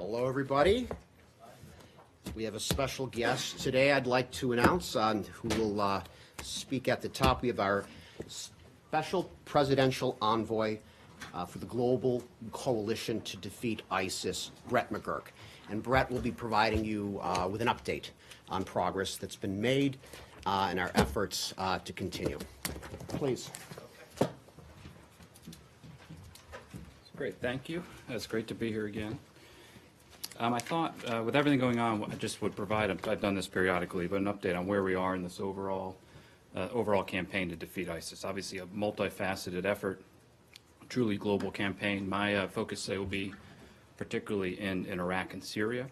Hello, everybody. We have a special guest today I'd like to announce who will speak at the top. We have our special presidential envoy for the Global Coalition to Defeat ISIS, Brett McGurk. And Brett will be providing you with an update on progress that's been made and our efforts to continue. Please. Great, thank you. It's great to be here again. I thought with everything going on, I just would provide, I've done this periodically, but an update on where we are in this overall campaign to defeat ISIS. Obviously a multifaceted effort, truly global campaign. My focus today will be particularly in Iraq and Syria.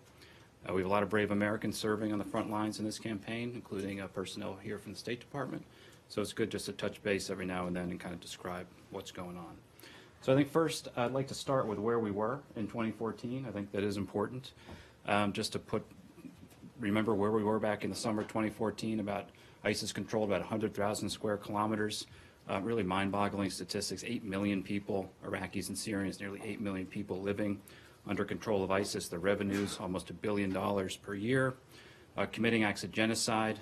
We have a lot of brave Americans serving on the front lines in this campaign, including personnel here from the State Department. So it's good just to touch base every now and then and kind of describe what's going on. So I think first I'd like to start with where we were in 2014. I think that is important. Just to remember where we were back in the summer of 2014, about ISIS controlled about 100,000 square kilometers. Really mind-boggling statistics, 8 million people, Iraqis and Syrians, nearly 8 million people living under control of ISIS. The revenues, almost $1 billion per year. Committing acts of genocide.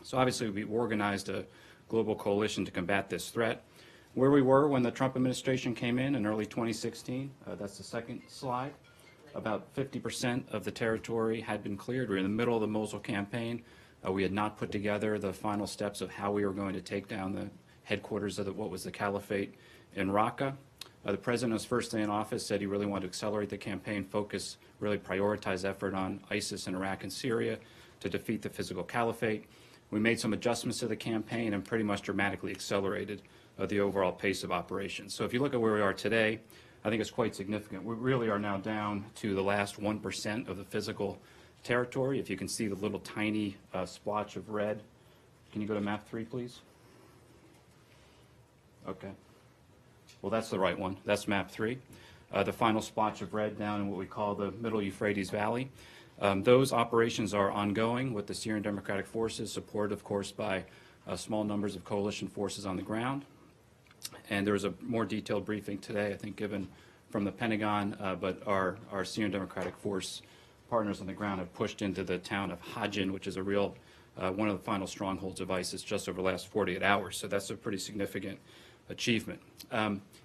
So obviously we organized a global coalition to combat this threat. Where we were when the Trump administration came in early 2016, that's the second slide. About 50% of the territory had been cleared. We were in the middle of the Mosul campaign. We had not put together the final steps of how we were going to take down the headquarters of what was the caliphate in Raqqa. The president, on his first day in office, said he really wanted to accelerate the campaign, focus, really prioritize effort on ISIS in Iraq and Syria to defeat the physical caliphate. We made some adjustments to the campaign and pretty much dramatically accelerated the overall pace of operations. So if you look at where we are today, I think it's quite significant. We really are now down to the last 1% of the physical territory. If you can see the little tiny splotch of red. Can you go to map 3, please? Okay. Well, that's the right one. That's map 3. The final splotch of red down in what we call the Middle Euphrates Valley. Those operations are ongoing with the Syrian Democratic Forces, supported, of course, by small numbers of coalition forces on the ground. And there was a more detailed briefing today, I think, given from the Pentagon, but our Syrian Democratic Force partners on the ground have pushed into the town of Hajin, which is a real, one of the final strongholds of ISIS just over the last 48 hours. So that's a pretty significant achievement.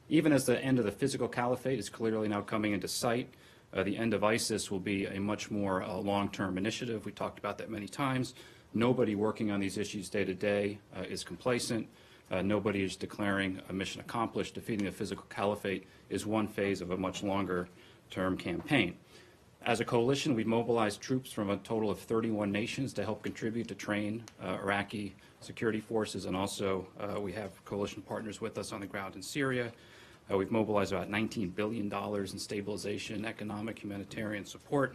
Even as the end of the physical caliphate is clearly now coming into sight, the end of ISIS will be a much more long-term initiative. We talked about that many times. Nobody working on these issues day to day is complacent. Nobody is declaring a mission accomplished. Defeating the physical caliphate is one phase of a much longer-term campaign. As a coalition, we've mobilized troops from a total of 31 nations to help contribute to train Iraqi security forces, and also we have coalition partners with us on the ground in Syria. We've mobilized about $19 billion in stabilization, economic, humanitarian support.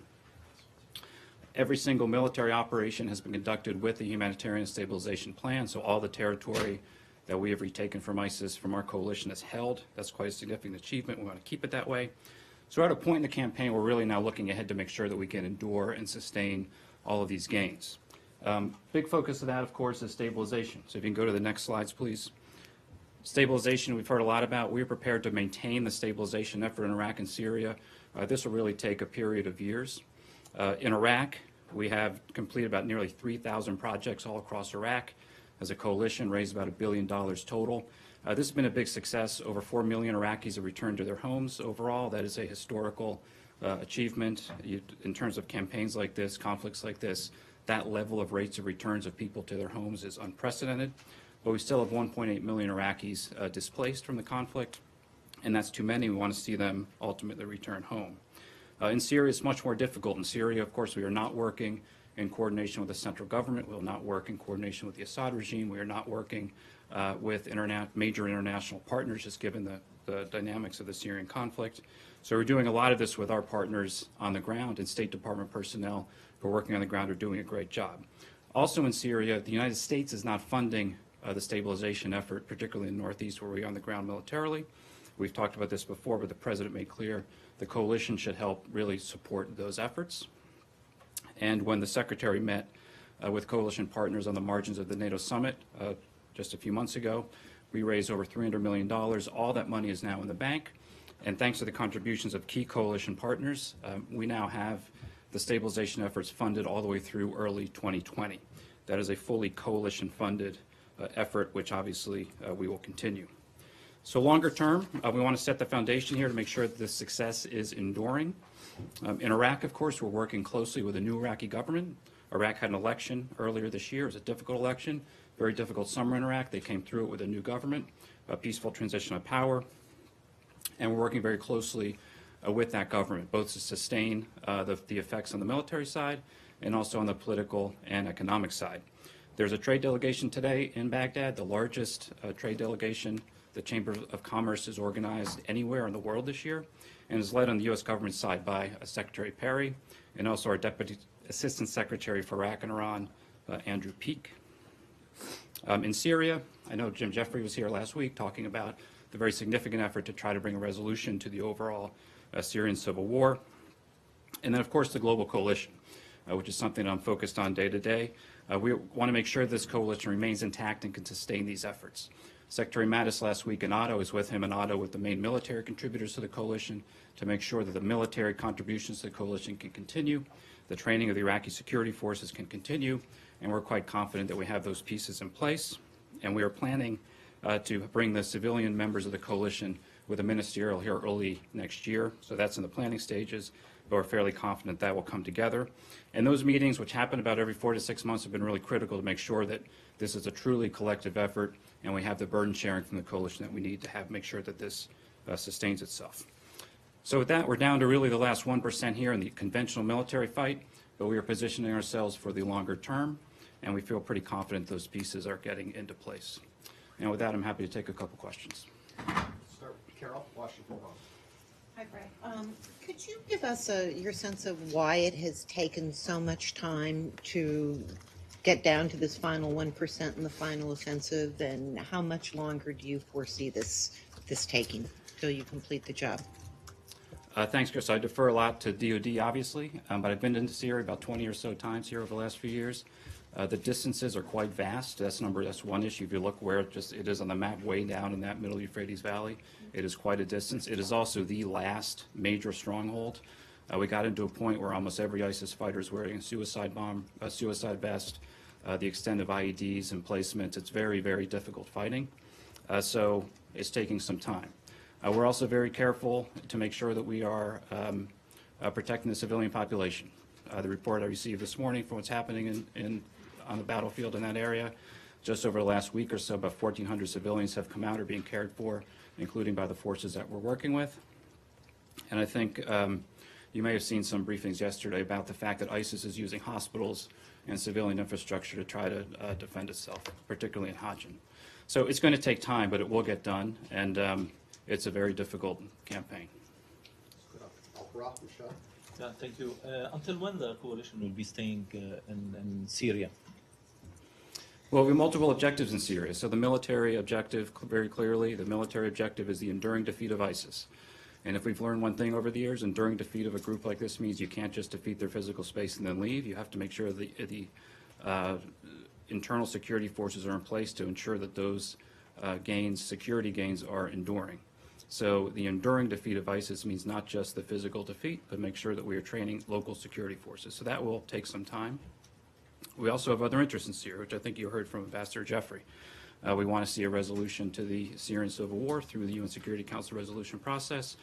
Every single military operation has been conducted with a humanitarian stabilization plan, so all the territory that we have retaken from ISIS from our coalition is held. That's quite a significant achievement. We want to keep it that way. So we're at a point in the campaign we're really now looking ahead to make sure that we can endure and sustain all of these gains. Big focus of that, of course, is stabilization. So if you can go to the next slides, please. Stabilization, we've heard a lot about. We're prepared to maintain the stabilization effort in Iraq and Syria. This will really take a period of years. In Iraq, we have completed about nearly 3,000 projects all across Iraq. As a coalition, raised about $1 billion total. This has been a big success. Over 4 million Iraqis have returned to their homes overall. That is a historical achievement. In terms of campaigns like this, conflicts like this, that level of rates of returns of people to their homes is unprecedented. But we still have 1.8 million Iraqis displaced from the conflict, and that's too many. We want to see them ultimately return home. In Syria, it's much more difficult. In Syria, of course, we are not working in coordination with the central government. We will not work in coordination with the Assad regime. We are not working with major international partners, just given the dynamics of the Syrian conflict. So we're doing a lot of this with our partners on the ground, and State Department personnel who are working on the ground are doing a great job. Also in Syria, the United States is not funding the stabilization effort, particularly in the Northeast where we are on the ground militarily. We've talked about this before, but the President made clear the coalition should help really support those efforts. And when the Secretary met with coalition partners on the margins of the NATO summit just a few months ago. We raised over $300 million. All that money is now in the bank. And thanks to the contributions of key coalition partners, we now have the stabilization efforts funded all the way through early 2020. That is a fully coalition-funded effort, which obviously we will continue. So longer term, we want to set the foundation here to make sure that this success is enduring. In Iraq, of course, we're working closely with the new Iraqi government. Iraq had an election earlier this year. It was a difficult election, very difficult summer in Iraq. They came through it with a new government, a peaceful transition of power. And we're working very closely with that government, both to sustain the effects on the military side and also on the political and economic side. There's a trade delegation today in Baghdad, the largest trade delegation the Chamber of Commerce is organized anywhere in the world this year, and is led on the U.S. government side by Secretary Perry and also our Deputy Assistant Secretary for Iraq and Iran, Andrew Peake. In Syria, I know Jim Jeffrey was here last week talking about the very significant effort to try to bring a resolution to the overall Syrian civil war. And then, of course, the global coalition, which is something I'm focused on day to day. We want to make sure this coalition remains intact and can sustain these efforts. Secretary Mattis last week in Otto is with him in Otto with the main military contributors to the coalition to make sure that the military contributions to the coalition can continue, the training of the Iraqi security forces can continue, and we're quite confident that we have those pieces in place. And we are planning to bring the civilian members of the coalition with a ministerial here early next year. So that's in the planning stages, but we're fairly confident that will come together. And those meetings, which happen about every 4 to 6 months, have been really critical to make sure that this is a truly collective effort and we have the burden sharing from the coalition that we need to have, make sure that this sustains itself. So with that, we're down to really the last 1% here in the conventional military fight, but we are positioning ourselves for the longer term, and we feel pretty confident those pieces are getting into place. And with that, I'm happy to take a couple questions. Start with Carol, Washington Post. Hi, Brad. Could you give us your sense of why it has taken so much time to get down to this final 1% in the final offensive, and how much longer do you foresee this taking till you complete the job? Thanks, Chris. I defer a lot to DOD, obviously, but I've been into Syria about 20 or so times here over the last few years. The distances are quite vast. That's one issue. If you look where it is on the map, way down in that middle Euphrates Valley, it is quite a distance. It is also the last major stronghold. We got into a point where almost every ISIS fighter is wearing a suicide vest, the extent of IEDs and placements. It's very, very difficult fighting. So it's taking some time. We're also very careful to make sure that we are protecting the civilian population. The report I received this morning from what's happening on the battlefield in that area, just over the last week or so, about 1,400 civilians have come out or being cared for, including by the forces that we're working with. And I think you may have seen some briefings yesterday about the fact that ISIS is using hospitals and civilian infrastructure to try to defend itself, particularly in Hajin. So it's going to take time, but it will get done, and it's a very difficult campaign. Yeah, thank you. Until when the coalition will be staying in Syria? Well, we have multiple objectives in Syria. So the military objective, very clearly, the military objective is the enduring defeat of ISIS. And if we've learned one thing over the years, enduring defeat of a group like this means you can't just defeat their physical space and then leave. You have to make sure the internal security forces are in place to ensure that those security gains are enduring. So the enduring defeat of ISIS means not just the physical defeat, but make sure that we are training local security forces. So that will take some time. We also have other interests in Syria, which I think you heard from Ambassador Jeffrey. We want to see a resolution to the Syrian civil war through the UN Security Council resolution process.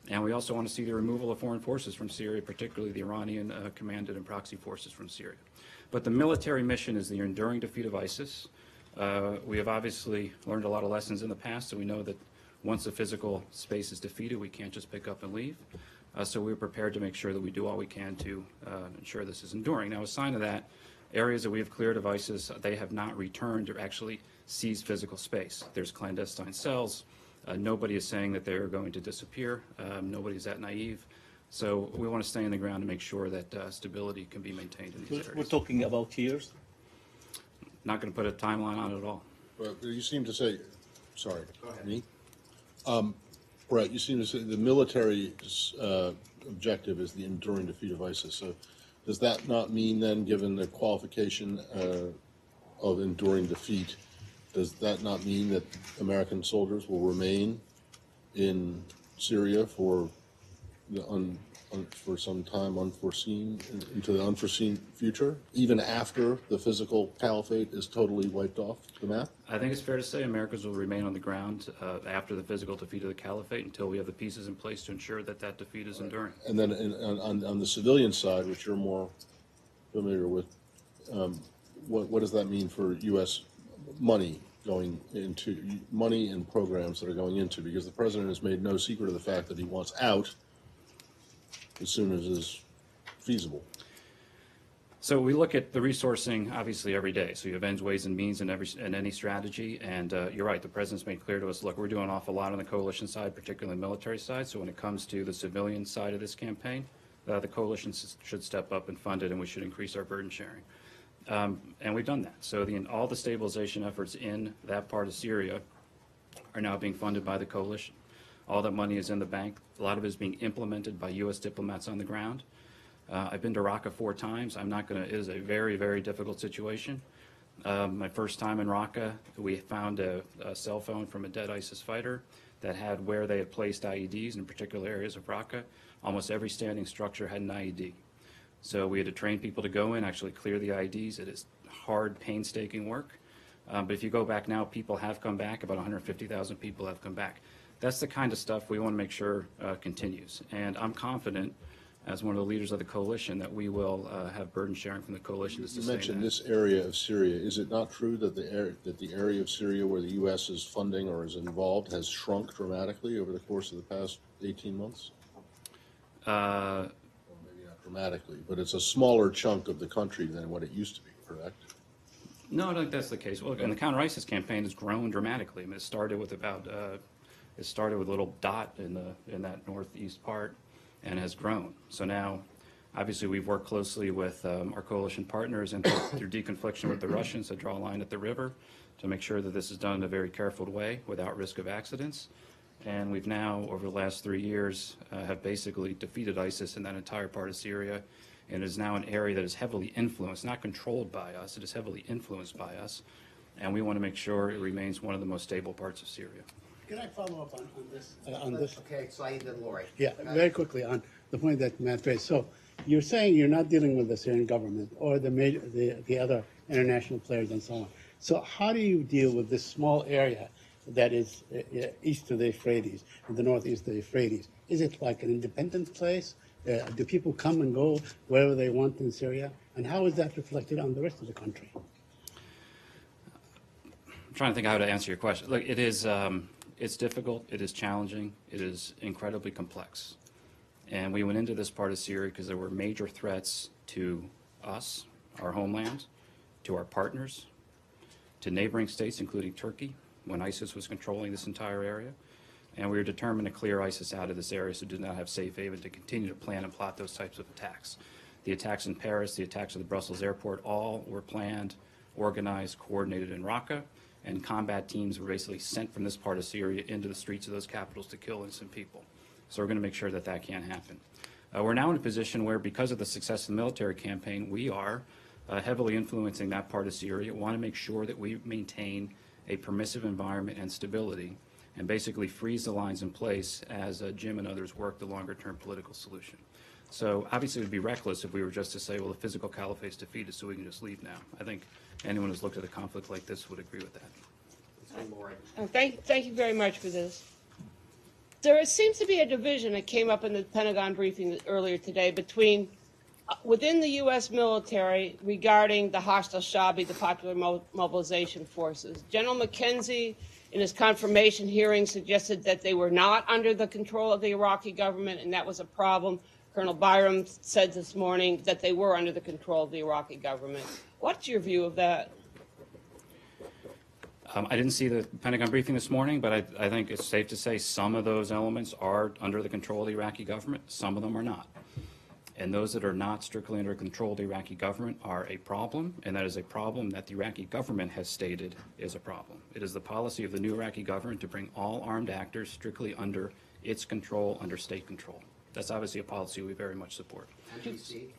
And we also want to see the removal of foreign forces from Syria, particularly the Iranian commanded and proxy forces from Syria. But the military mission is the enduring defeat of ISIS. We have obviously learned a lot of lessons in the past, so we know that once the physical space is defeated, we can't just pick up and leave. So we're prepared to make sure that we do all we can to ensure this is enduring. Now, a sign of that, areas that we have cleared of ISIS, they have not returned or actually seized physical space. There's clandestine cells. Nobody is saying that they're going to disappear. Nobody is that naive. So we want to stay on the ground to make sure that stability can be maintained in these areas. We're talking about years? Not going to put a timeline on it at all. Well, you seem to say, sorry, Go ahead. me? Right, you seem to say the military objective is the enduring defeat of ISIS. So does that not mean then, given the qualification of enduring defeat, does that not mean that American soldiers will remain in Syria for for some time unforeseen, into the unforeseen future, even after the physical caliphate is totally wiped off the map? I think it's fair to say Americans will remain on the ground after the physical defeat of the caliphate until we have the pieces in place to ensure that that defeat is enduring. And then on the civilian side, which you're more familiar with, what does that mean for U.S. money going into, money and programs that are going into? Because the president has made no secret of the fact that he wants out as soon as is feasible. So we look at the resourcing, obviously, every day. So you have ends, ways, and means in any strategy. And you're right, the president's made clear to us, look, we're doing an awful lot on the coalition side, particularly the military side. So when it comes to the civilian side of this campaign, the coalition should step up and fund it, and we should increase our burden sharing. And we've done that. So all the stabilization efforts in that part of Syria are now being funded by the coalition. All that money is in the bank. A lot of it is being implemented by U.S. diplomats on the ground. I've been to Raqqa 4 times. It is a very, very difficult situation. My first time in Raqqa, we found a cell phone from a dead ISIS fighter that had where they had placed IEDs in particular areas of Raqqa. Almost every standing structure had an IED. So we had to train people to go in, actually clear the IEDs. It is hard, painstaking work. But if you go back now, people have come back. About 150,000 people have come back. That's the kind of stuff we want to make sure continues. And I'm confident, as one of the leaders of the coalition, that we will have burden sharing from the coalition to sustain that. You mentioned this area of Syria. Is it not true that the area of Syria where the U.S. is funding or is involved has shrunk dramatically over the course of the past 18 months? Well, maybe not dramatically, but it's a smaller chunk of the country than what it used to be, correct? No, I don't think that's the case. Well, and the counter-ISIS campaign has grown dramatically. I mean, it started with a little dot in that northeast part and has grown. So now, obviously, we've worked closely with our coalition partners and through deconfliction with the Russians to draw a line at the river to make sure that this is done in a very careful way without risk of accidents. And we've now, over the last 3 years, have basically defeated ISIS in that entire part of Syria, and it is now an area that is heavily influenced, not controlled by us, it is heavily influenced by us, and we want to make sure it remains one of the most stable parts of Syria. Can I follow up on this? Okay, Saeed and Lori. Yeah, very quickly on the point that Matt raised. So you're saying you're not dealing with the Syrian government or the other international players and so on. So how do you deal with this small area that is east of the Euphrates, in the northeast of the Euphrates? Is it like an independent place? Do people come and go wherever they want in Syria? And how is that reflected on the rest of the country? I'm trying to think how to answer your question. Look, it's difficult, it is challenging, it is incredibly complex. And we went into this part of Syria because there were major threats to us, our homeland, to our partners, to neighboring states, including Turkey, when ISIS was controlling this entire area. And we were determined to clear ISIS out of this area so it did not have safe haven to continue to plan and plot those types of attacks. The attacks in Paris, the attacks at the Brussels airport, all were planned, organized, coordinated in Raqqa, and combat teams were basically sent from this part of Syria into the streets of those capitals to kill innocent people. So we're going to make sure that that can't happen. We're now in a position where, because of the success of the military campaign, we are heavily influencing that part of Syria. We want to make sure that we maintain a permissive environment and stability and basically freeze the lines in place as Jim and others work the longer-term political solution. So obviously it would be reckless if we were just to say, well, the physical caliphate's defeated, so we can just leave now. I think anyone who's looked at a conflict like this would agree with that. Lori. Thank you very much for this. There seems to be a division that came up in the Pentagon briefing earlier today between within the U.S. military regarding the hostile Shabi, the Popular Mobilization Forces. General McKenzie, in his confirmation hearing, suggested that they were not under the control of the Iraqi government, and that was a problem. Colonel Byram said this morning that they were under the control of the Iraqi government. What's your view of that? I didn't see the Pentagon briefing this morning, but I think it's safe to say some of those elements are under the control of the Iraqi government. Some of them are not. And those that are not strictly under control of the Iraqi government are a problem, and that is a problem that the Iraqi government has stated is a problem. It is the policy of the new Iraqi government to bring all armed actors strictly under its control, under state control. That's obviously a policy we very much support. NBC,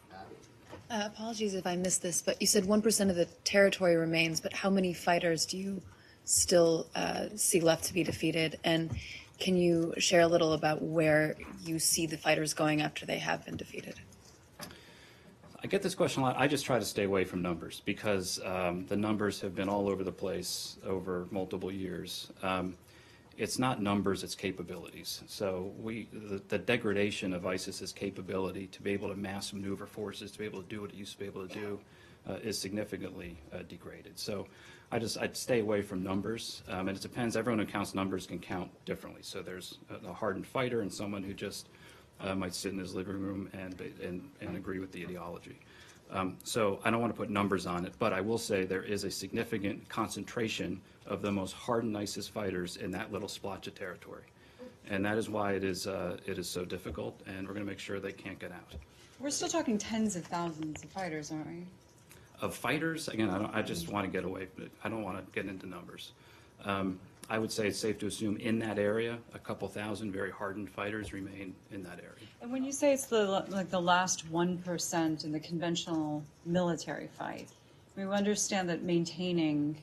Apologies if I missed this, but you said 1% of the territory remains, but how many fighters do you still see left to be defeated? And can you share a little about where you see the fighters going after they have been defeated? I get this question a lot. I just try to stay away from numbers because the numbers have been all over the place over multiple years. It's not numbers, it's capabilities. So the degradation of ISIS's capability to be able to mass maneuver forces, to be able to do what it used to be able to do, is significantly degraded. So I'd stay away from numbers, and it depends. Everyone who counts numbers can count differently. So there's a hardened fighter and someone who just might sit in his living room and agree with the ideology. So I don't want to put numbers on it, but I will say there is a significant concentration of the most hardened ISIS fighters in that little splotch of territory. And that is why it is so difficult, and we're going to make sure they can't get out. We're still talking tens of thousands of fighters, aren't we? Of fighters, again, I just want to get away. I don't want to get into numbers. I would say it's safe to assume in that area, a couple thousand very hardened fighters remain in that area. And when you say it's the last 1% in the conventional military fight, I mean, we understand that maintaining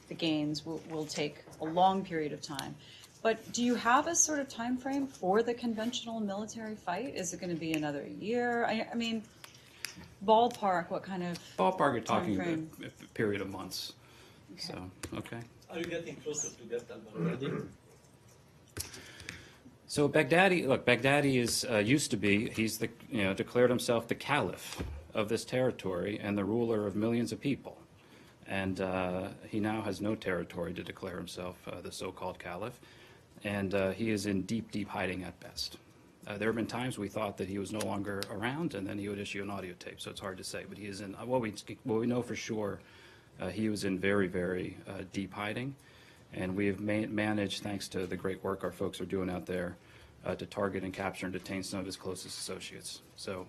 the gains will take a long period of time. But do you have a sort of time frame for the conventional military fight? Is it going to be another year? I mean, ballpark, what kind of Ballpark, you're talking timeframe? a period of months. Okay. So, okay. Are you getting closer to get al-Baghdadi? So Baghdadi, look, Baghdadi is used to be. He's declared himself the caliph of this territory and the ruler of millions of people, and he now has no territory to declare himself the so-called caliph, and he is in deep, deep hiding at best. There have been times we thought that he was no longer around, and then he would issue an audio tape. So it's hard to say, but he is in. What we know for sure. He was in very, very deep hiding, and we have managed, thanks to the great work our folks are doing out there, to target and capture and detain some of his closest associates. So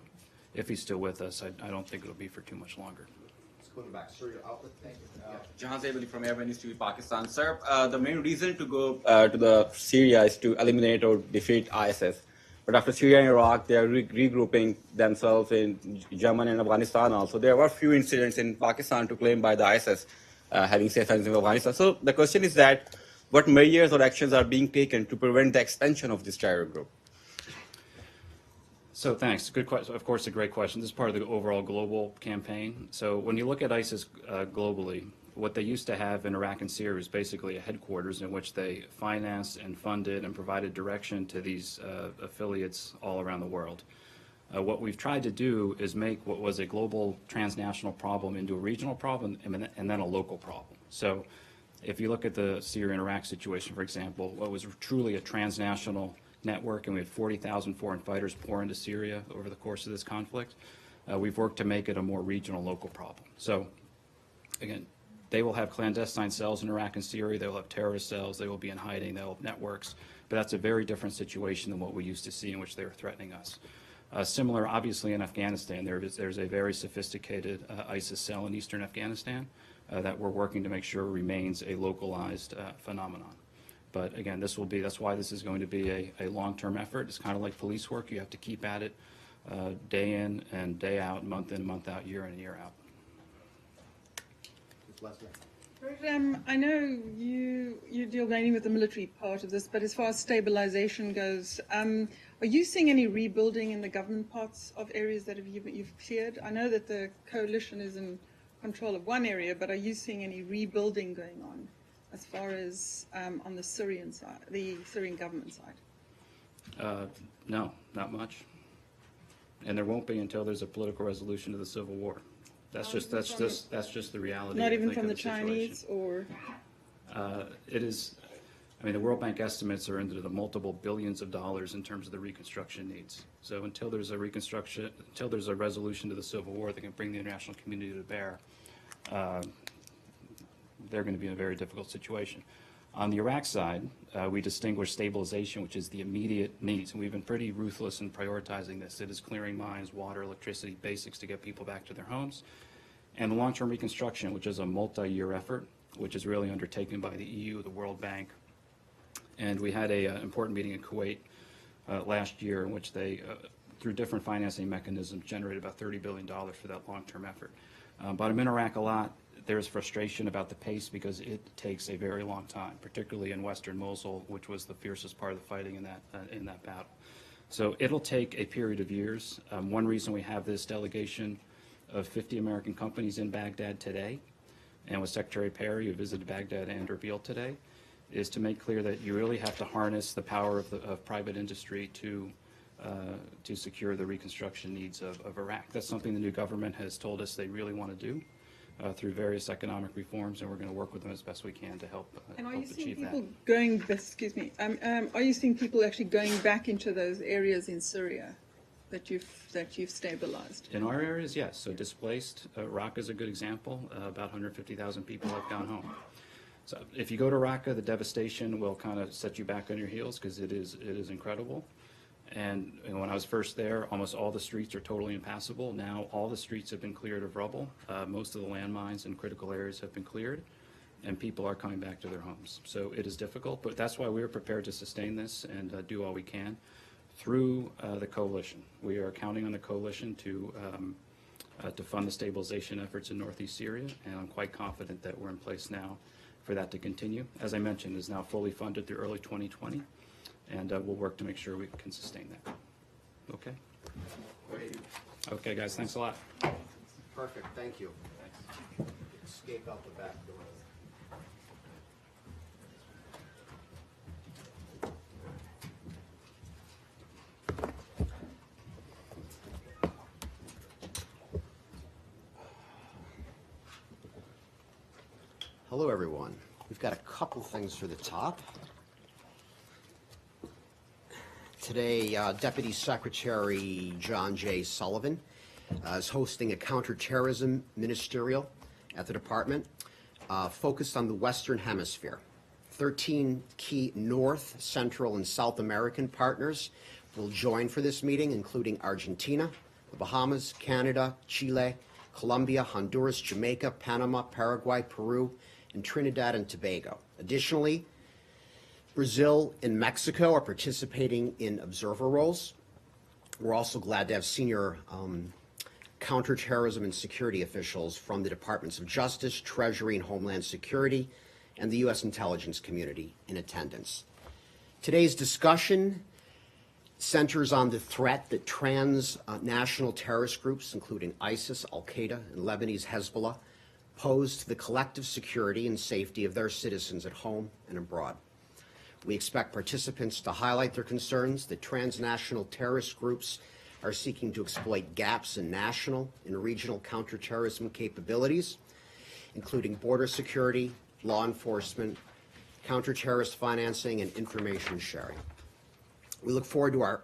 if he's still with us, I don't think it'll be for too much longer. Let's go back. Sir, your outlet. Thank you. Jahan Zaibali from Airborne Institute, Pakistan. Sir, the main reason to go to the Syria is to eliminate or defeat ISIS. But after Syria and Iraq, they are regrouping themselves in Yemen and Afghanistan also. There were few incidents in Pakistan to claim by the ISIS having safe hands in Afghanistan. So the question is that what measures or actions are being taken to prevent the expansion of this terror group? So thanks. Good question. Of course, a great question. This is part of the overall global campaign. So when you look at ISIS globally, what they used to have in Iraq and Syria is basically a headquarters in which they financed and funded and provided direction to these affiliates all around the world. What we've tried to do is make what was a global transnational problem into a regional problem and then a local problem. So if you look at the Syria and Iraq situation, for example, what was truly a transnational network, and we had 40,000 foreign fighters pour into Syria over the course of this conflict, we've worked to make it a more regional, local problem. So again, they will have clandestine cells in Iraq and Syria. They will have terrorist cells. They will be in hiding. They will have networks. But that's a very different situation than what we used to see in which they were threatening us. Similar, obviously, in Afghanistan. There's a very sophisticated ISIS cell in eastern Afghanistan that we're working to make sure remains a localized phenomenon. But again, that's why this is going to be a long-term effort. It's kind of like police work. You have to keep at it day in and day out, month in, month out, year in and year out. I know you deal mainly with the military part of this, but as far as stabilization goes, are you seeing any rebuilding in the government parts of areas that you've cleared? I know that the coalition is in control of one area, but are you seeing any rebuilding going on as far as on the Syrian side, the Syrian government side? No, not much. And there won't be until there's a political resolution to the civil war. That's just the reality. Not I even think, from the of situation. Chinese, or it is. I mean, the World Bank estimates are into the multiple billions of dollars in terms of the reconstruction needs. So until there's a reconstruction, until there's a resolution to the civil war that can bring the international community to bear, they're going to be in a very difficult situation. On the Iraq side, we distinguish stabilization, which is the immediate needs, and we've been pretty ruthless in prioritizing this. It is clearing mines, water, electricity, basics to get people back to their homes, and the long-term reconstruction, which is a multi-year effort, which is really undertaken by the EU, the World Bank, and we had an important meeting in Kuwait last year in which they through different financing mechanisms, generated about $30 billion for that long-term effort. But I'm in Iraq a lot. There's frustration about the pace because it takes a very long time, particularly in western Mosul, which was the fiercest part of the fighting in that battle. So it'll take a period of years. One reason we have this delegation of 50 American companies in Baghdad today, and with Secretary Perry, who visited Baghdad and Erbil today, is to make clear that you really have to harness the power of private industry to secure the reconstruction needs of Iraq. That's something the new government has told us they really want to do through various economic reforms, and we're going to work with them as best we can to help And are you seeing achieve that. people going? Excuse me. Are you seeing people actually going back into those areas in Syria that you've stabilized? In our areas, yes. So displaced, Raqqa is a good example. About 150,000 people have gone home. So if you go to Raqqa, the devastation will kind of set you back on your heels because it is incredible. And when I was first there, almost all the streets are totally impassable. Now all the streets have been cleared of rubble. Most of the landmines and critical areas have been cleared, and people are coming back to their homes. So it is difficult, but that's why we are prepared to sustain this and do all we can through the coalition. We are counting on the coalition to fund the stabilization efforts in northeast Syria, and I'm quite confident that we're in place now for that to continue. As I mentioned, is now fully funded through early 2020. And we'll work to make sure we can sustain that. Okay? Great. Okay, guys, thanks a lot. Perfect, thank you. Escape out the back door. Hello, everyone. We've got a couple things for the top. Today, Deputy Secretary John J. Sullivan is hosting a counterterrorism ministerial at the department focused on the Western Hemisphere. 13 key North, Central, and South American partners will join for this meeting, including Argentina, the Bahamas, Canada, Chile, Colombia, Honduras, Jamaica, Panama, Paraguay, Peru, and Trinidad and Tobago. Additionally, Brazil and Mexico are participating in observer roles. We're also glad to have senior counterterrorism and security officials from the Departments of Justice, Treasury, and Homeland Security, and the U.S. intelligence community in attendance. Today's discussion centers on the threat that transnational terrorist groups, including ISIS, Al-Qaeda, and Lebanese Hezbollah, pose to the collective security and safety of their citizens at home and abroad. We expect participants to highlight their concerns that transnational terrorist groups are seeking to exploit gaps in national and regional counterterrorism capabilities, including border security, law enforcement, counterterrorist financing, and information sharing. We look forward to our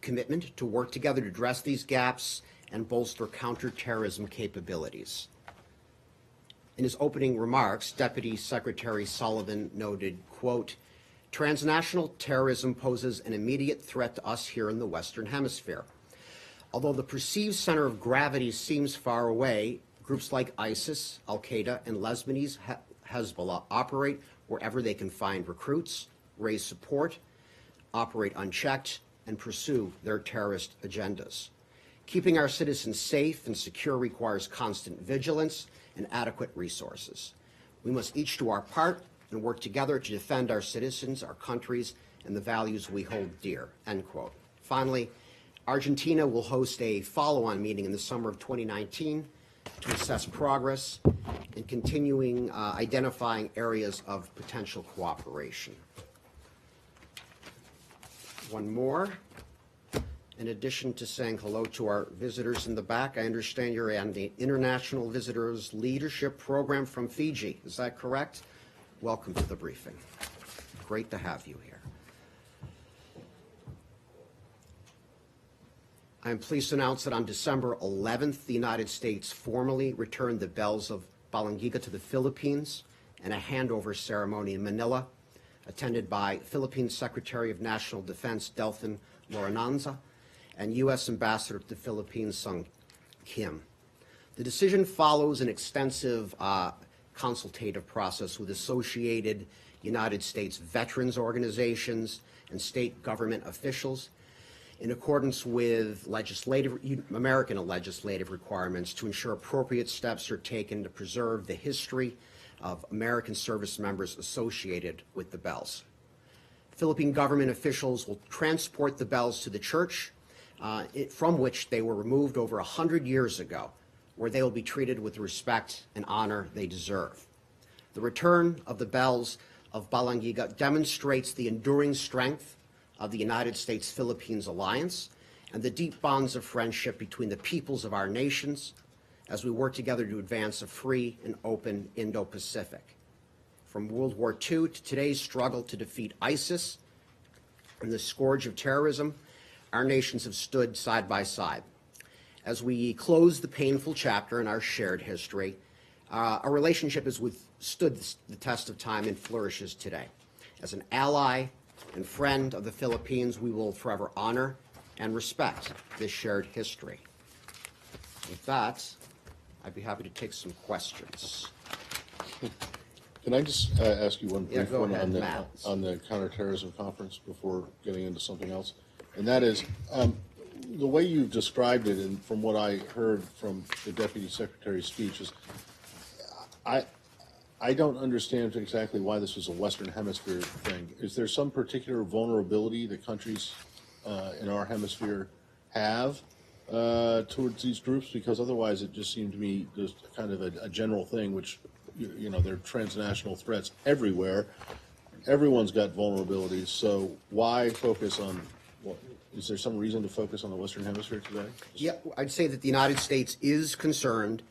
commitment to work together to address these gaps and bolster counterterrorism capabilities. In his opening remarks, Deputy Secretary Sullivan noted, quote, "Transnational terrorism poses an immediate threat to us here in the Western Hemisphere. Although the perceived center of gravity seems far away, groups like ISIS, Al-Qaeda, and Lebanese Hezbollah operate wherever they can find recruits, raise support, operate unchecked, and pursue their terrorist agendas. Keeping our citizens safe and secure requires constant vigilance and adequate resources. We must each do our part and work together to defend our citizens, our countries, and the values we hold dear," end quote. Finally, Argentina will host a follow-on meeting in the summer of 2019 to assess progress in continuing identifying areas of potential cooperation. One more. In addition to saying hello to our visitors in the back, I understand you're on the International Visitors Leadership Program from Fiji. Is that correct? Welcome to the briefing. Great to have you here. I am pleased to announce that on December 11th, the United States formally returned the bells of Balangiga to the Philippines in a handover ceremony in Manila, attended by Philippine Secretary of National Defense Delfin Lorananza and U.S. Ambassador to the Philippines Sung Kim. The decision follows an extensive consultative process with associated United States veterans organizations and state government officials, in accordance with American legislative requirements to ensure appropriate steps are taken to preserve the history of American service members associated with the bells. Philippine government officials will transport the bells to the church from which they were removed over 100 years ago, where they will be treated with the respect and honor they deserve. The return of the bells of Balangiga demonstrates the enduring strength of the United States-Philippines alliance and the deep bonds of friendship between the peoples of our nations as we work together to advance a free and open Indo-Pacific. From World War II to today's struggle to defeat ISIS and the scourge of terrorism, our nations have stood side by side. As we close the painful chapter in our shared history, our relationship has withstood the test of time and flourishes today. As an ally and friend of the Philippines, we will forever honor and respect this shared history. With that, I'd be happy to take some questions. Can I just ask you one brief go one ahead, on the Matt. counterterrorism conference before getting into something else? And that is, the way you've described it, and from what I heard from the Deputy Secretary's speech, is I don't understand exactly why this was a Western Hemisphere thing. Is there some particular vulnerability that countries in our hemisphere have towards these groups? Because otherwise it just seemed to me just kind of a general thing, which, you know, there are transnational threats everywhere. Everyone's got vulnerabilities, so why focus on, is there some reason to focus on the Western Hemisphere today? Yeah, I'd say that the United States is concerned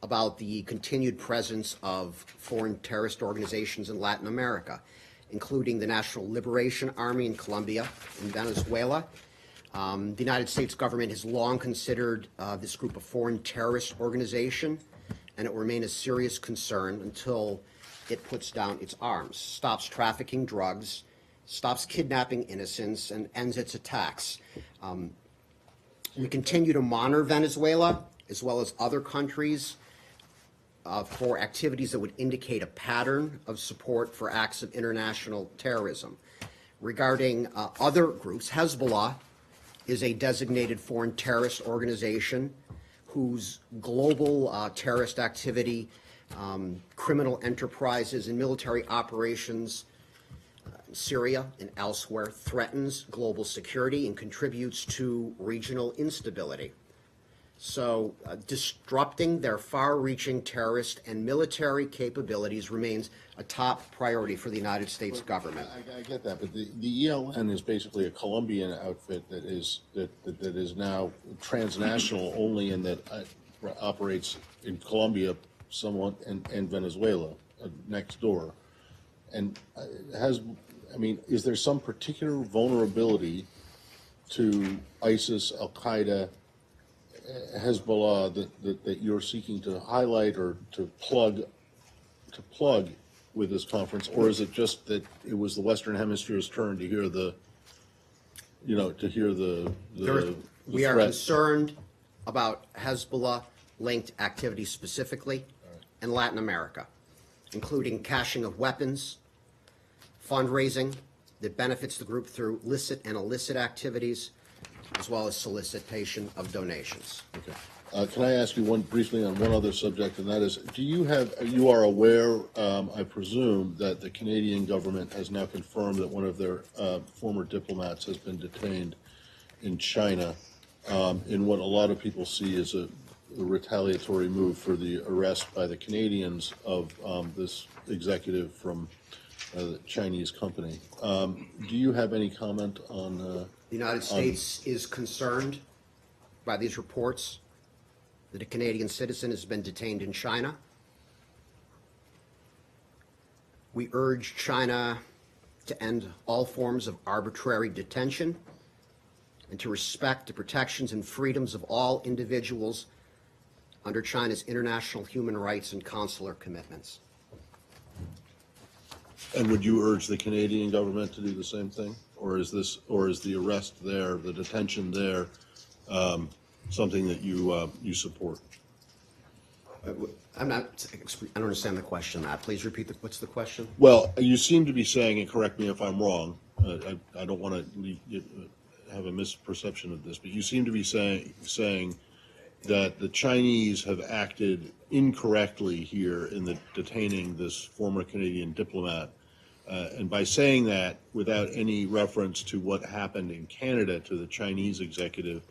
about the continued presence of foreign terrorist organizations in Latin America, including the National Liberation Army in Colombia and Venezuela. The United States government has long considered this group a foreign terrorist organization, and it will remain a serious concern until it puts down its arms, stops trafficking drugs, stops kidnapping innocents, and ends its attacks. We continue to monitor Venezuela as well as other countries for activities that would indicate a pattern of support for acts of international terrorism. Regarding other groups, Hezbollah is a designated foreign terrorist organization whose global terrorist activity, criminal enterprises, and military operations in Syria and elsewhere threatens global security and contributes to regional instability. So disrupting their far-reaching terrorist and military capabilities remains a top priority for the United States government. I get that, but the ELN is basically a Colombian outfit that is now transnational only in that operates in Colombia somewhat and Venezuela next door. And is there some particular vulnerability to ISIS, Al-Qaeda, Hezbollah that you're seeking to highlight or to plug with this conference, or is it just that it was the Western Hemisphere's turn to hear the We are threat? concerned about Hezbollah-linked activities specifically in Latin America, including caching of weapons, fundraising that benefits the group through licit and illicit activities, as well as solicitation of donations. Okay. Can I ask you briefly on one other subject, and that is, you are aware, I presume, that the Canadian government has now confirmed that one of their former diplomats has been detained in China in what a lot of people see as a retaliatory move for the arrest by the Canadians of this executive from the Chinese company. Do you have any comment on? The United States is concerned by these reports that a Canadian citizen has been detained in China. We urge China to end all forms of arbitrary detention and to respect the protections and freedoms of all individuals under China's international human rights and consular commitments. And would you urge the Canadian government to do the same thing, or is the arrest there, the detention there, something that you support? I don't understand the question, Matt. Please repeat what's the question? Well, you seem to be saying, and correct me if I'm wrong, I don't want to have a misperception of this, but you seem to be saying that the Chinese have acted incorrectly here in the detaining this former Canadian diplomat. And by saying that, without any reference to what happened in Canada to the Chinese executive,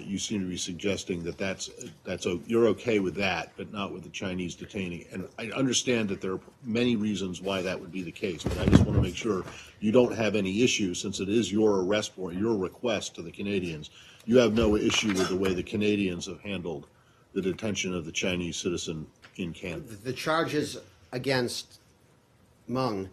you seem to be suggesting that you're okay with that, but not with the Chinese detaining. And I understand that there are many reasons why that would be the case, but I just want to make sure you don't have any issue, since it is your arrest warrant, your request to the Canadians. You have no issue with the way the Canadians have handled the detention of the Chinese citizen in Canada. The charges against Meng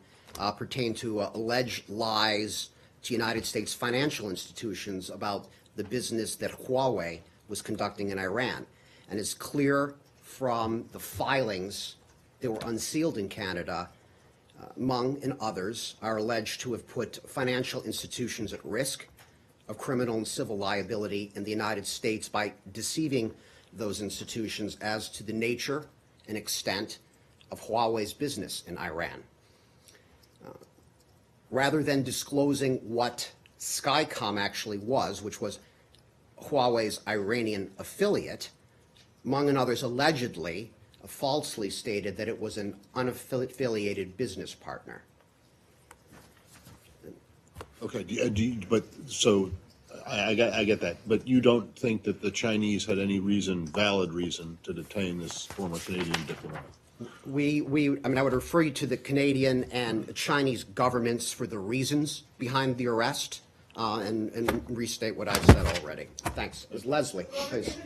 pertain to alleged lies to United States financial institutions about the business that Huawei was conducting in Iran. And it's clear from the filings that were unsealed in Canada, Meng and others are alleged to have put financial institutions at risk of criminal and civil liability in the United States by deceiving those institutions as to the nature and extent of Huawei's business in Iran. Rather than disclosing what Skycom actually was, which was Huawei's Iranian affiliate, Meng and others allegedly falsely stated that it was an unaffiliated business partner. Okay, I get that, but you don't think that the Chinese had any valid reason to detain this former Canadian diplomat? I would refer you to the Canadian and Chinese governments for the reasons behind the arrest, and restate what I've said already. Thanks. Leslie, please.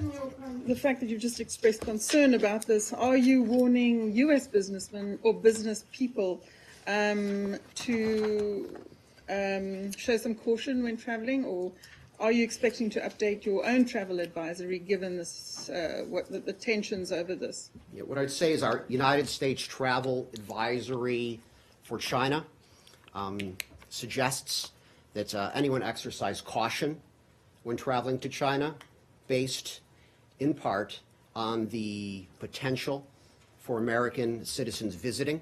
The fact that you've just expressed concern about this, are you warning U.S. businessmen or business people to show some caution when traveling, or are you expecting to update your own travel advisory given this, the tensions over this? Yeah, what I'd say is our United States travel advisory for China suggests that anyone exercise caution when traveling to China, based in part on the potential for American citizens visiting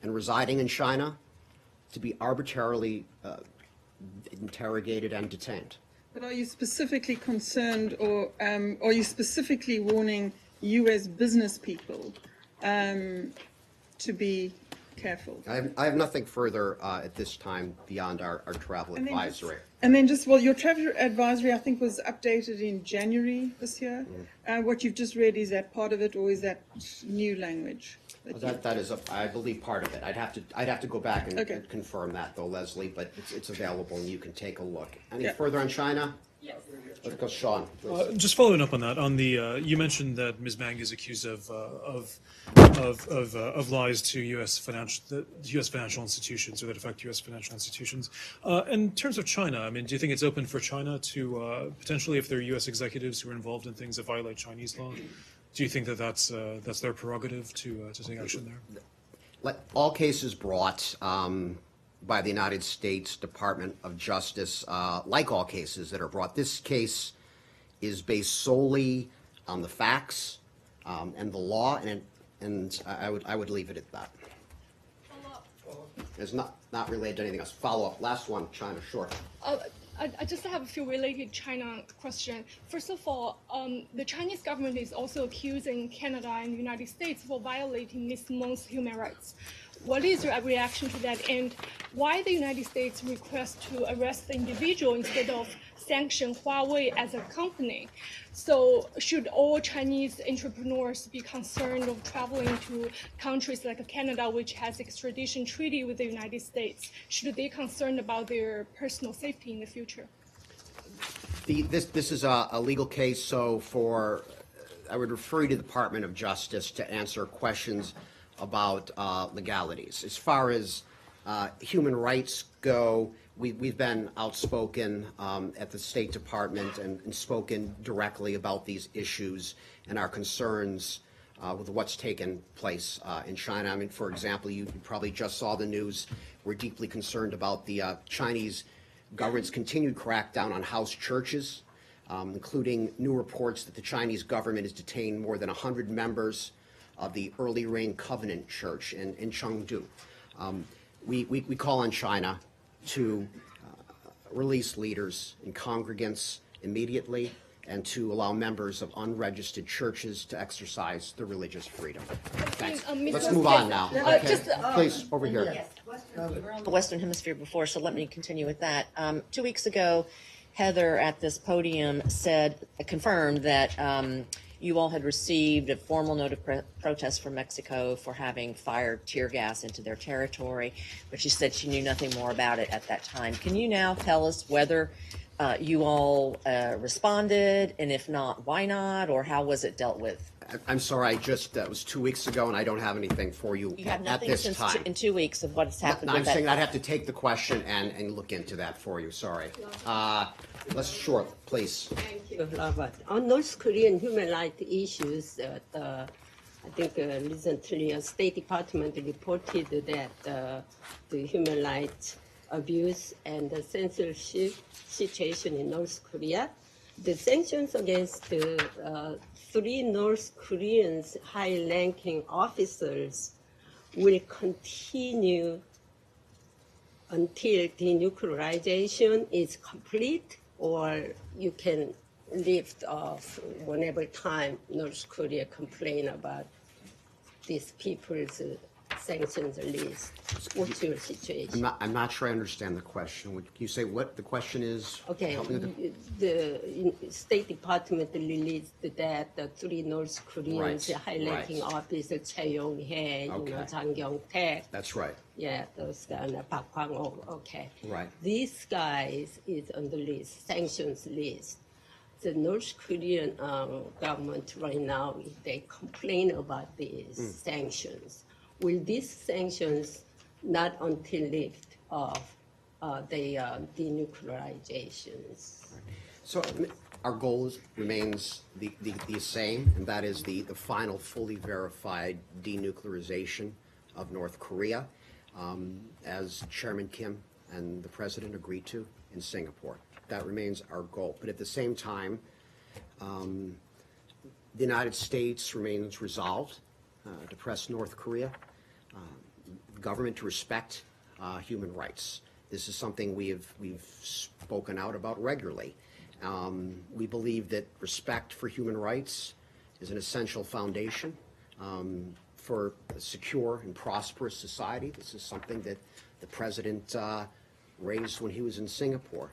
and residing in China to be arbitrarily interrogated and detained. But are you specifically concerned, or are you specifically warning U.S. business people to be careful? I have nothing further at this time beyond our travel advisory. Your travel advisory, I think, was updated in January this year. What you've just read, is that part of it, or is that new language? That is, I believe, part of it. I'd have to go back and confirm that, though, Leslie. But it's available, and you can take a look. Any further on China? Yes. Let's go, Sean. Just following up on that, you mentioned that Ms. Meng is accused of lies to U.S. financial institutions, or that affect U.S. financial institutions. In terms of China, do you think it's open for China to potentially, if there are U.S. executives who are involved in things that violate Chinese law, do you think that that's their prerogative to take action there? Like all cases brought by the United States Department of Justice, like all cases that are brought, this case is based solely on the facts and the law, and I would leave it at that. It's not related to anything else. Follow up. Last one, China. Short. I just have a few related China questions. First of all, the Chinese government is also accusing Canada and the United States for violating Ms. Meng's human rights. What is your reaction to that, and why the United States request to arrest the individual instead of sanction Huawei as a company? So should all Chinese entrepreneurs be concerned of traveling to countries like Canada, which has extradition treaty with the United States? Should they be concerned about their personal safety in the future? This is a legal case, so I would refer you to the Department of Justice to answer questions about legalities. As far as human rights go, we've been outspoken at the State Department and spoken directly about these issues and our concerns with what's taken place in China. For example, you probably just saw the news. We're deeply concerned about the Chinese government's continued crackdown on house churches, including new reports that the Chinese government has detained more than 100 members of the Early Rain Covenant Church in Chengdu. We call on China to release leaders and congregants immediately and to allow members of unregistered churches to exercise their religious freedom. Thanks. Mr. Let's move on now. Okay. just, Please, over here. the Western Hemisphere before, so let me continue with that. 2 weeks ago, Heather at this podium confirmed that you all had received a formal note of protest from Mexico for having fired tear gas into their territory, but she said she knew nothing more about it at that time. Can you now tell us whether you all responded, and if not, why not, or how was it dealt with? I'm sorry, that was 2 weeks ago, and I don't have anything for you You have at nothing this since time. in 2 weeks of what's happened No, with I'm that. saying I'd have to take the question and look into that for you, sorry. Sure, please. Thank you, Robert. On North Korean human rights issues, I think recently a State Department reported that the human rights abuse and the censorship situation in North Korea. The sanctions against the 3 North Koreans high-ranking officers will continue until denuclearization is complete, or you can lift off whenever time North Korea complain about these people's sanctions list. What's your situation? I'm not sure I understand the question. Would you say what the question is? Okay, Help me with the State Department released that the 3 North Koreans Right, high-ranking right. officers, Choi Yong-hae, Okay. Jang Kyung-taek, That's right, yeah, those guys, Park Kwang-ok, okay. right. These guys is on the list, sanctions list. The North Korean government right now, they complain about these sanctions. Will these sanctions not until lift off the denuclearizations? So our goal remains the same, and that is the final fully verified denuclearization of North Korea, as Chairman Kim and the President agreed to in Singapore. That remains our goal. But at the same time, the United States remains resolved to press North Korea, government to respect human rights. This is something we've spoken out about regularly. We believe that respect for human rights is an essential foundation for a secure and prosperous society. This is something that the President raised when he was in Singapore.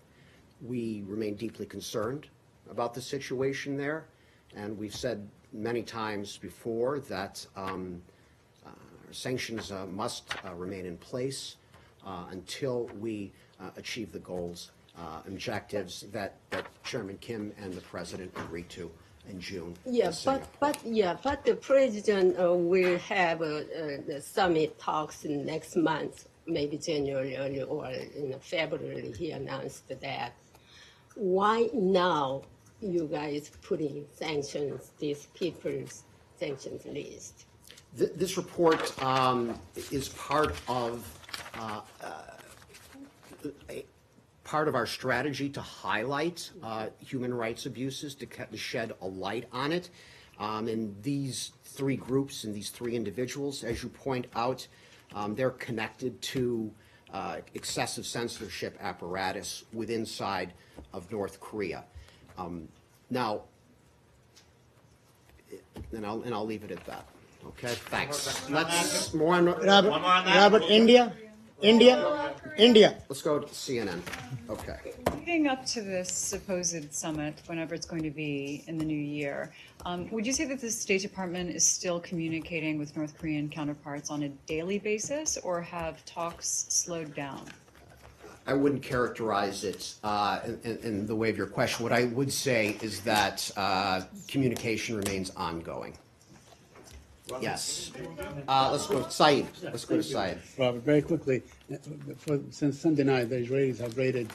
We remain deeply concerned about the situation there, and we've said many times before that sanctions must remain in place until we achieve the goals, objectives that Chairman Kim and the President agreed to in June. Yeah, in Singapore. but the president will have the summit talks next month, maybe January or in February. He announced that. Why now you guys putting sanctions, these people's sanctions list? This report is part of our strategy to highlight human rights abuses, to shed a light on it. And these 3 groups and these 3 individuals, as you point out, they're connected to excessive censorship apparatus inside of North Korea. Now, and I'll leave it at that. Okay, thanks. Let's more on Robert, India. Let's go to CNN. Okay. Leading up to this supposed summit, whenever it's going to be in the new year, would you say that the State Department is still communicating with North Korean counterparts on a daily basis, or have talks slowed down? I wouldn't characterize it in the way of your question. What I would say is that communication remains ongoing. Yes. Let's go to Saeed. Let's go to Saeed. Robert, very quickly, since Sunday night, the Israelis have raided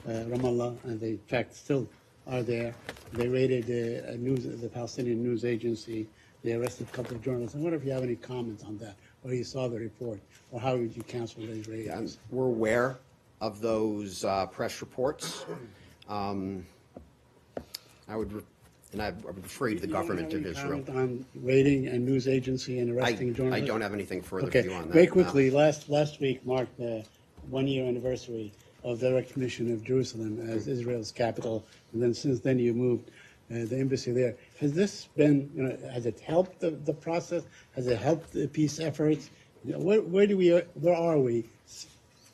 Ramallah, and they, in fact, still are there. They raided the Palestinian news agency. They arrested a couple of journalists. I wonder if you have any comments on that, or you saw the report, or how would you cancel these raids? Yeah, we're aware of those press reports. I would refer you to the government of Israel. On raiding a news agency and arresting journalists? I don't have anything further Okay, view on that. very no. quickly, last week marked the 1-year anniversary of the recognition of Jerusalem as Israel's capital, and then since then you moved the embassy there. Has this been, has it helped the process? Has it helped the peace efforts? Where are we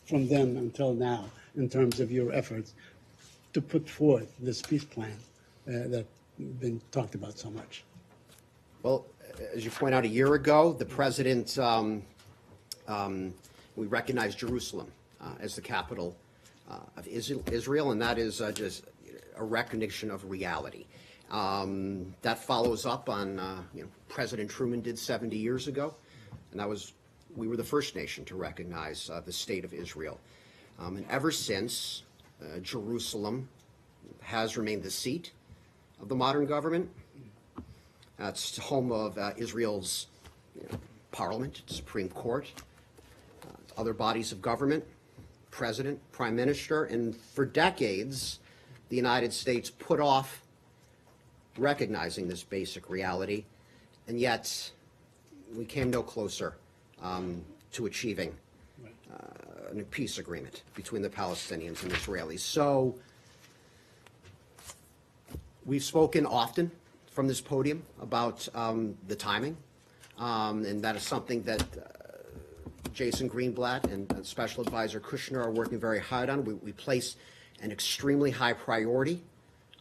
from then until now in terms of your efforts to put forth this peace plan that's been talked about so much? Well, as you point out, a year ago, the president, we recognized Jerusalem as the capital of Israel, and that is just a recognition of reality. That follows up on, President Truman did 70 years ago, and we were the first nation to recognize the state of Israel. And ever since, Jerusalem has remained the seat of the modern government. It's the home of Israel's parliament, Supreme Court, other bodies of government, president, prime minister, and for decades, the United States put off recognizing this basic reality, and yet we came no closer to achieving a peace agreement between the Palestinians and Israelis. So we've spoken often from this podium about the timing, and that is something that Jason Greenblatt and Special Advisor Kushner are working very hard on. We place an extremely high priority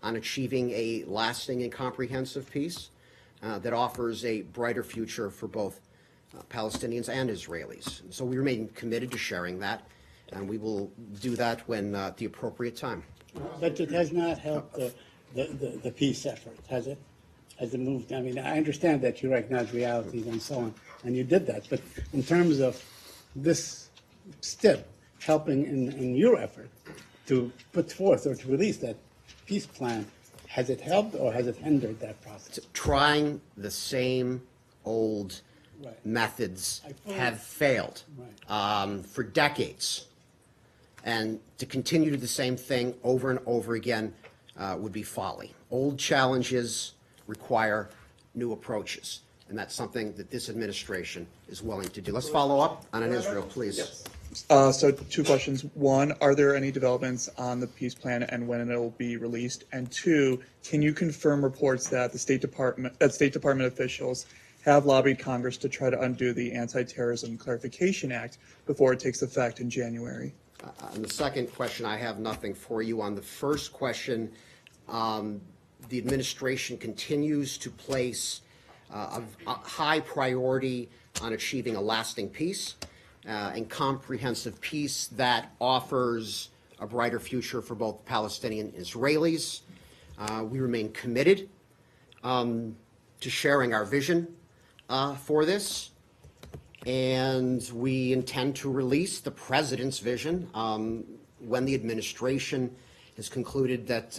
on achieving a lasting and comprehensive peace that offers a brighter future for both Palestinians and Israelis. So we remain committed to sharing that, and we will do that when the appropriate time. But it has not helped the peace effort, has it? Has it moved? I mean, I understand that you recognize realities and so on, and you did that. But in terms of this step helping in your effort to put forth or to release that peace plan, has it helped or has it hindered that process? Trying the same old methods have failed for decades. And to continue to do the same thing over and over again would be folly. Old challenges require new approaches, and that's something that this administration is willing to do. Let's follow up on Israel, please. So 2 questions. 1, are there any developments on the peace plan and when it will be released? And 2, can you confirm reports that the State Department officials have lobbied Congress to try to undo the Anti-Terrorism Clarification Act before it takes effect in January? On the second question, I have nothing for you. On the first question, the administration continues to place a high priority on achieving a lasting peace and comprehensive peace that offers a brighter future for both Palestinian and Israelis. We remain committed to sharing our vision for this, and we intend to release the president's vision when the administration has concluded that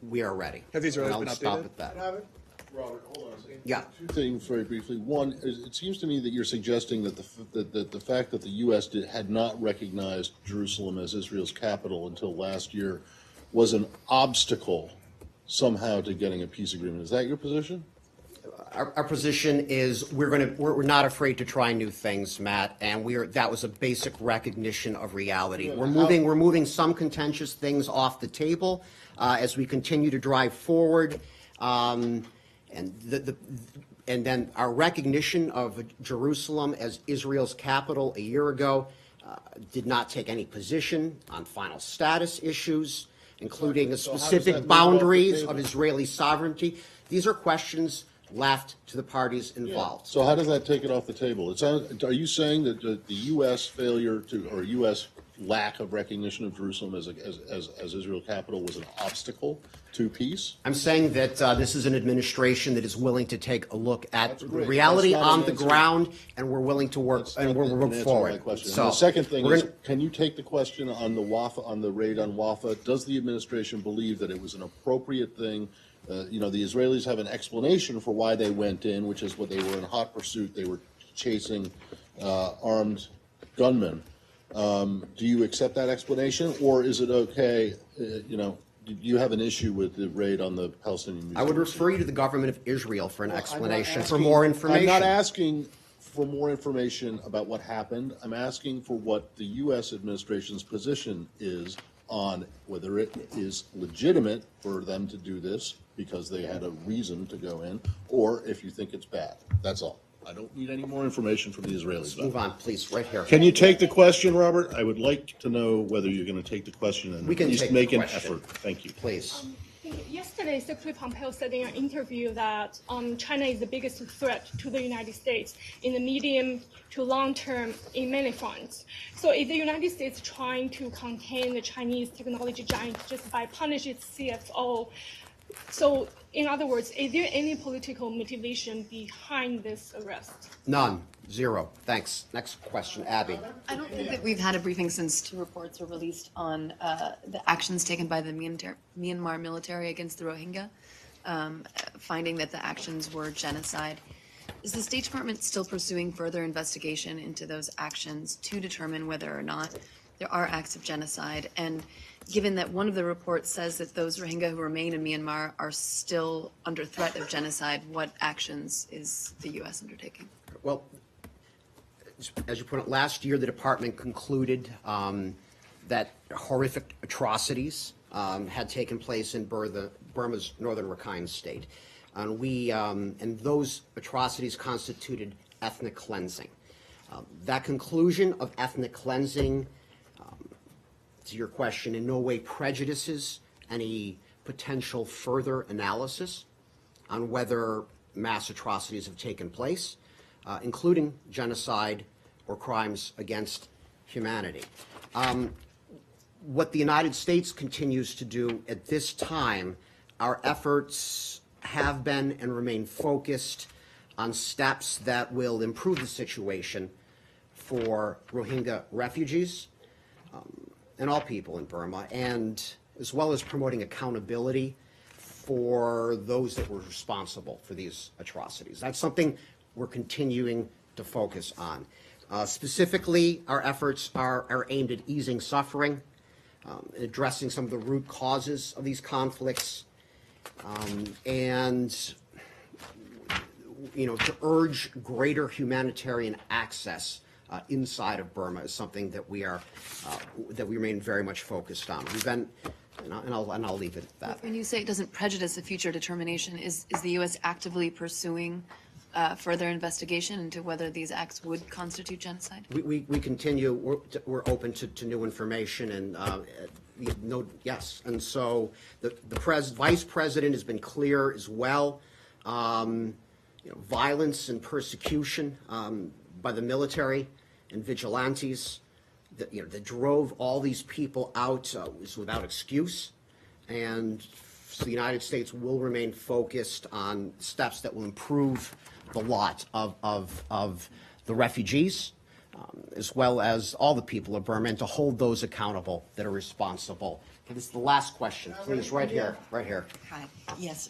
we are ready. Have these already and been I'll stop updated? at that. Robert, hold on a second. Yeah. 2 things very briefly. One, it seems to me that you're suggesting that the fact that the U.S. had not recognized Jerusalem as Israel's capital until last year was an obstacle somehow to getting a peace agreement. Is that your position? Our position is we're not afraid to try new things, Matt, and that was a basic recognition of reality. Yeah, We're moving some contentious things off the table as we continue to drive forward, and then our recognition of Jerusalem as Israel's capital a year ago did not take any position on final status issues, including the specific boundaries of Israeli sovereignty. These are questions left to the parties involved. So how does that take it off the table? Are you saying that the U.S. failure or U.S. lack of recognition of Jerusalem as Israel capital was an obstacle to peace? I'm saying that this is an administration that is willing to take a look at the reality on the ground, and we're willing to work and we'll move forward. So the second thing is, can you take the question on the Wafa, on the raid on Wafa? Does the administration believe that it was an appropriate thing? The Israelis have an explanation for why they went in, which is what they were in hot pursuit. They were chasing armed gunmen. Do you accept that explanation, or is it okay? Do you have an issue with the raid on the Palestinian museum? I would refer you to the government of Israel for an explanation, for more information. I'm not asking for more information about what happened. I'm asking for what the U.S. administration's position is on whether it is legitimate for them to do this because they had a reason to go in, or if you think it's bad. That's all. I don't need any more information from the Israelis. Move on, please, right here. Can you take the question, Robert? I would like to know whether you're going to take the question and We can at least take the make an question. effort. Thank you. Please. Yesterday, Secretary Pompeo said in an interview that China is the biggest threat to the United States in the medium to long term in many fronts. So is the United States trying to contain the Chinese technology giant just by punishing its CFO? So in other words, is there any political motivation behind this arrest? None. Zero. Thanks. Next question, Abby. I don't think that we've had a briefing since 2 reports were released on the actions taken by the Myanmar military against the Rohingya, finding that the actions were genocide. Is the State Department still pursuing further investigation into those actions to determine whether or not there are acts of genocide? And given that one of the reports says that those Rohingya who remain in Myanmar are still under threat of genocide, what actions is the U.S. undertaking? Well, as you put it, last year the department concluded that horrific atrocities had taken place in Burma's northern Rakhine state. And those atrocities constituted ethnic cleansing. That conclusion of ethnic cleansing, to your question, in no way prejudices any potential further analysis on whether mass atrocities have taken place, including genocide or crimes against humanity. What the United States continues to do at this time, our efforts have been and remain focused on steps that will improve the situation for Rohingya refugees and all people in Burma, and as well as promoting accountability for those that were responsible for these atrocities. That's something we're continuing to focus on. Specifically, our efforts are aimed at easing suffering, addressing some of the root causes of these conflicts, and to urge greater humanitarian access inside of Burma is something that we remain very much focused on. We've been, and I'll leave it at that. When you say it doesn't prejudice a future determination, is the U.S. actively pursuing further investigation into whether these acts would constitute genocide? We continue. We're open to new information, and yes. And so the vice president has been clear as well. Violence and persecution by the military and vigilantes that drove all these people out was without excuse, and so the United States will remain focused on steps that will improve the lot of the refugees, as well as all the people of Burma, and to hold those accountable that are responsible. Okay, this is the last question, please, right here. Hi. Yes.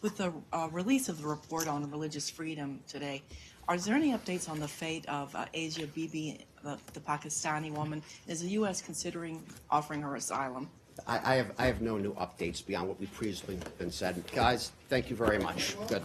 With the release of the report on religious freedom today, are there any updates on the fate of Asia Bibi, the Pakistani woman? Is the U.S. considering offering her asylum? I have no new updates beyond what we've previously been said. Guys, thank you very much. Good.